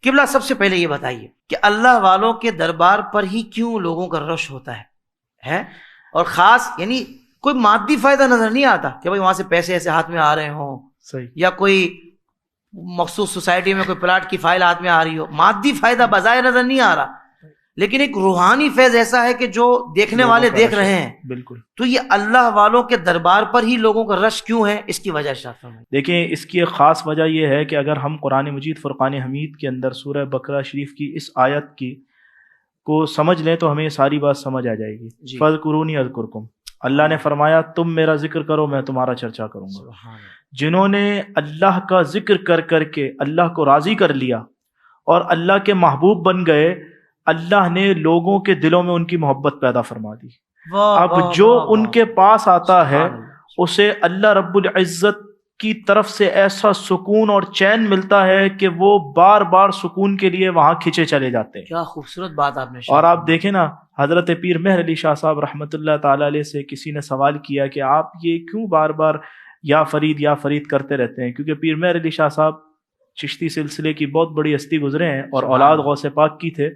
قبلہ سب سے پہلے یہ بتائیے کہ اللہ والوں کے دربار پر ہی کیوں لوگوں کا رش ہوتا ہے؟ اور خاص یعنی کوئی مادی فائدہ نظر نہیں آتا کہ بھائی وہاں سے پیسے ایسے ہاتھ میں آ رہے ہوں، صحیح، یا کوئی مخصوص سوسائٹی میں کوئی پلاٹ کی فائل ہاتھ میں آ رہی ہو، مادی فائدہ بظاہر نظر نہیں آ رہا، لیکن ایک روحانی فیض ایسا ہے کہ جو دیکھنے والے دیکھ رہے ہیں۔ بالکل۔ تو یہ اللہ والوں کے دربار پر ہی لوگوں کا رش کیوں ہے، اس کی وجہ ارشاد فرمائیں۔ دیکھیں، اس کی ایک خاص وجہ یہ ہے کہ اگر ہم قرآن مجید فرقان حمید کے اندر سورہ بقرہ شریف کی اس آیت کی کو سمجھ لیں تو ہمیں یہ ساری بات سمجھ آ جائے گی۔ فَاذْكُرُونِی اذْکُرْکُم، اللہ نے فرمایا تم میرا ذکر کرو میں تمہارا چرچا کروں گا۔ جنہوں نے اللہ کا ذکر کر کر کے اللہ کو راضی کر لیا اور اللہ کے محبوب بن گئے، اللہ نے لوگوں کے دلوں میں ان کی محبت پیدا فرما دی۔ اب جو ان کے پاس آتا ہے اسے اللہ رب العزت کی طرف سے ایسا سکون اور چین ملتا ہے کہ وہ بار بار سکون کے لیے وہاں کھینچے چلے جاتے ہیں۔ کیا خوبصورت بات آپ نے۔ اور آپ دیکھیں نا، حضرت پیر مہر علی شاہ صاحب رحمۃ اللہ تعالی علیہ سے کسی نے سوال کیا کہ آپ یہ کیوں بار بار یا فرید کرتے رہتے ہیں؟ کیونکہ پیر مہر علی شاہ صاحب چشتی سلسلے کی بہت بڑی ہستی گزرے ہیں اور اولاد غوث پاک کی تھے۔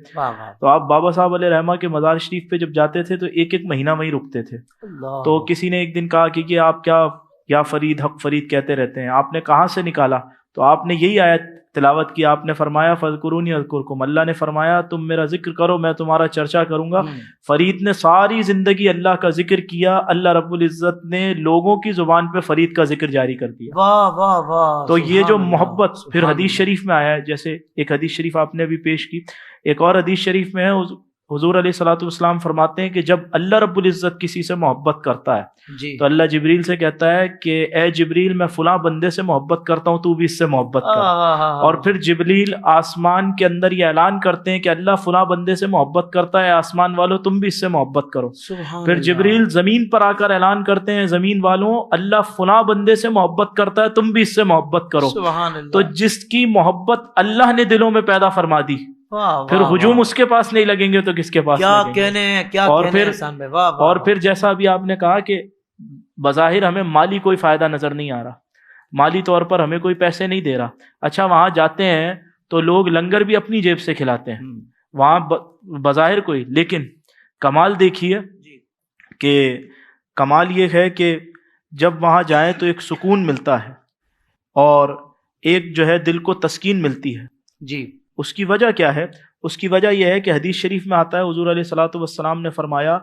تو آپ بابا صاحب علیہ رحمہ کے مزار شریف پہ جب جاتے تھے تو ایک مہینہ وہیں رکتے تھے۔ تو کسی نے ایک دن کہا کہ آپ کیا یا فرید حق فرید کہتے رہتے ہیں، آپ نے کہاں سے نکالا؟ تو آپ نے یہی آیت تلاوت کی، آپ نے فرمایا فَاذْكُرُونِی اذْکُرْکُم، اللہ نے فرمایا تم میرا ذکر کرو میں تمہارا چرچا کروں گا۔ فرید نے ساری زندگی اللہ کا ذکر کیا، اللہ رب العزت نے لوگوں کی زبان پہ فرید کا ذکر جاری کر دیا۔ واہ واہ واہ۔ تو یہ جو محبت پھر حدیث شریف میں آیا ہے، جیسے ایک حدیث شریف آپ نے ابھی پیش کی، ایک اور حدیث شریف میں ہے حضور علیہ الصلوۃ والسلام فرماتے ہیں کہ جب اللہ رب العزت کسی سے محبت کرتا ہے تو اللہ جبریل سے کہتا ہے کہ اے جبریل میں فلاں بندے سے محبت کرتا ہوں، تو بھی اس سے محبت کر۔ اور پھر جبریل آسمان کے اندر یہ اعلان کرتے ہیں کہ اللہ فلاں بندے سے محبت کرتا ہے، آسمان والوں تم بھی اس سے محبت کرو۔ پھر جبریل زمین پر آ کر اعلان کرتے ہیں زمین والوں اللہ فلاں بندے سے محبت کرتا ہے، تم بھی اس سے محبت کرو۔ تو جس کی محبت اللہ نے دلوں میں پیدا فرما دی، پھر ہجوم اس کے پاس نہیں لگیں گے تو کس کے پاس لگیں گے؟ اور پھر جیسا ابھی آپ نے کہا کہ بظاہر ہمیں مالی کوئی فائدہ نظر نہیں آ رہا، مالی طور پر ہمیں کوئی پیسے نہیں دے رہا، اچھا وہاں جاتے ہیں تو لوگ لنگر بھی اپنی جیب سے کھلاتے ہیں وہاں بظاہر کوئی، لیکن کمال دیکھیے کہ کمال یہ ہے کہ جب وہاں جائیں تو ایک سکون ملتا ہے اور ایک جو ہے دل کو تسکین ملتی ہے۔ جی، اس کی وجہ کیا ہے؟ اس کی وجہ یہ ہے کہ حدیث شریف میں آتا ہے حضور علیہ الصلوۃ والسلام نے فرمایا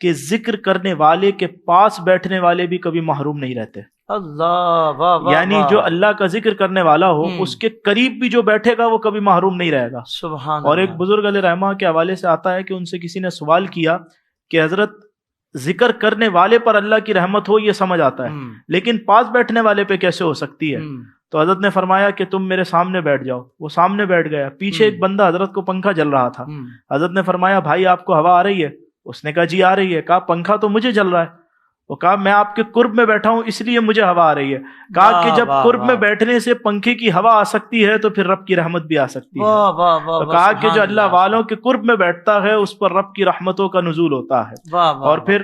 کہ ذکر کرنے والے کے پاس بیٹھنے والے بھی کبھی محروم نہیں رہتے۔ اللہ واہ واہ، یعنی جو اللہ کا ذکر کرنے والا ہو اس کے قریب بھی جو بیٹھے گا وہ کبھی محروم نہیں رہے گا۔ سبحان اور ایک بزرگ علیہ رحمہ کے حوالے سے آتا ہے کہ ان سے کسی نے سوال کیا کہ حضرت ذکر کرنے والے پر اللہ کی رحمت ہو یہ سمجھ آتا ہے، لیکن پاس بیٹھنے والے پہ کیسے ہو سکتی ہے؟ تو حضرت نے فرمایا کہ تم میرے سامنے بیٹھ جاؤ۔ وہ سامنے بیٹھ گیا، پیچھے ایک بندہ حضرت کو پنکھا جل رہا تھا، حضرت نے فرمایا بھائی آپ کو ہوا آ رہی ہے؟ اس نے کہا جی آ رہی ہے۔ کہا پنکھا تو مجھے جل رہا ہے۔ وہ کہا میں آپ کے قرب میں بیٹھا ہوں اس لیے مجھے ہوا آ رہی ہے۔ کہا کہ جب قرب میں بیٹھنے سے پنکھے کی ہوا آ سکتی ہے تو پھر رب کی رحمت بھی آ سکتی ہے۔ تو کہا کہ جو اللہ والوں کے قرب میں بیٹھتا ہے اس پر رب کی رحمتوں کا نزول ہوتا ہے۔ اور پھر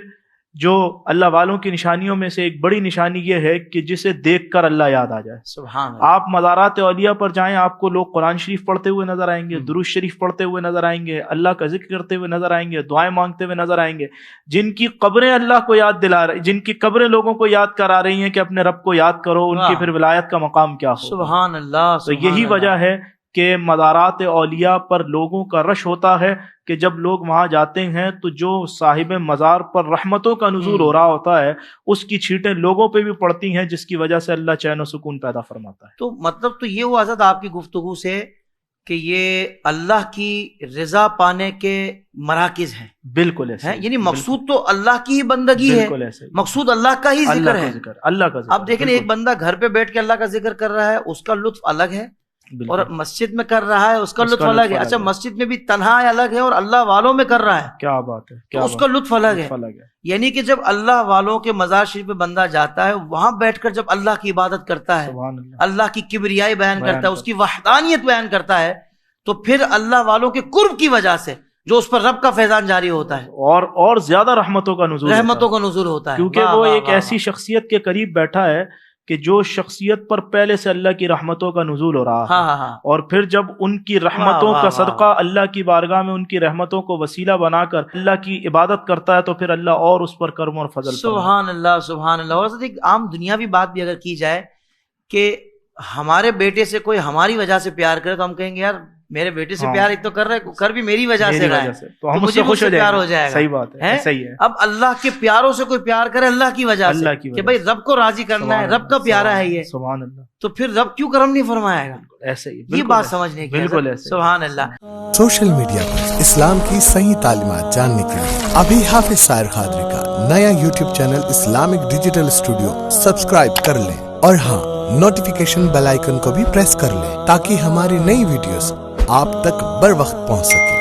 جو اللہ والوں کی نشانیوں میں سے ایک بڑی نشانی یہ ہے کہ جسے دیکھ کر اللہ یاد آ جائے۔ سبحان اللہ۔ آپ مزارات اولیاء پر جائیں آپ کو لوگ قرآن شریف پڑھتے ہوئے نظر آئیں گے، درود شریف پڑھتے ہوئے نظر آئیں گے، اللہ کا ذکر کرتے ہوئے نظر آئیں گے، دعائیں مانگتے ہوئے نظر آئیں گے۔ جن کی قبریں اللہ کو یاد دلا رہی، جن کی قبریں لوگوں کو یاد کرا رہی ہیں کہ اپنے رب کو یاد کرو، ان کی پھر ولایت کا مقام کیا ہو۔ سبحان اللہ۔ تو یہی وجہ ہے کہ مزارات اولیاء پر لوگوں کا رش ہوتا ہے کہ جب لوگ وہاں جاتے ہیں تو جو صاحب مزار پر رحمتوں کا نزول ہو رہا ہوتا ہے اس کی چھینٹیں لوگوں پہ بھی پڑتی ہیں، جس کی وجہ سے اللہ چین و سکون پیدا فرماتا ہے۔ تو مطلب تو یہ ہوا حضرت آپ کی گفتگو سے کہ یہ اللہ کی رضا پانے کے مراکز ہیں۔ بالکل ایسے، یعنی مقصود تو اللہ کی ہی بندگی ہے، مقصود اللہ کا ہی ذکر ہے، اللہ کا ذکر۔ اب دیکھیں ایک بندہ گھر پہ بیٹھ کے اللہ کا ذکر کر رہا ہے اس کا لطف الگ ہے، اور مسجد میں کر رہا ہے اس کا لطف الگ ہے۔ اچھا مسجد میں بھی تنہا الگ ہے اور اللہ والوں میں کر رہا ہے، کیا بات ہے، تو اس کا لطف الگ ہے۔ یعنی کہ جب اللہ والوں کے مزار شریف میں بندہ جاتا ہے وہاں بیٹھ کر جب اللہ کی عبادت کرتا ہے، اللہ کی کبریائی بیان کرتا ہے، اس کی وحدانیت بیان کرتا ہے، تو پھر اللہ والوں کے قرب کی وجہ سے جو اس پر رب کا فیضان جاری ہوتا ہے اور زیادہ رحمتوں کا نزول ہوتا ہے، کیونکہ وہ ایک ایسی شخصیت کے قریب بیٹھا ہے کہ جو شخصیت پر پہلے سے اللہ کی رحمتوں کا نزول ہو رہا ہے اور پھر جب ان کی رحمتوں کا صدقہ اللہ کی بارگاہ میں ان کی رحمتوں کو وسیلہ بنا کر اللہ کی عبادت کرتا ہے تو پھر اللہ اور اس پر کرم اور فضل. سبحان اللہ سبحان اللہ. اور ایک عام دنیاوی بات بھی اگر کی جائے کہ ہمارے بیٹے سے کوئی ہماری وجہ سے پیار کرے تو ہم کہیں گے یار میرے بیٹے سے پیار ایک تو کر رہا ہے، کر بھی میری وجہ سے رہا ہے تو ہم مجھے خوش پیار ہو جائے گا. صحیح بات ہے، صحیح ہے. اب اللہ کے پیاروں سے کوئی پیار کرے اللہ کی وجہ سے کہ بھائی رب کو راضی کرنا ہے، رب کا پیارا ہے یہ، سبحان اللہ، تو پھر رب کیوں کرم نہیں فرمائے گا؟ ایسے ہی یہ بات سمجھنے کی بالکل ہے. سبحان اللہ. سوشل میڈیا پر اسلام کی صحیح تعلیمات جاننے کے لیے ابھی حافظ سائر قادری کا نیا YouTube channel Islamic digital studio subscribe کر لیں، اور ہاں نوٹیفیکیشن بیل آئیکن کو بھی پریس کر لیں تاکہ ہماری نئی ویڈیوز آپ تک بر وقت پہنچ سکے.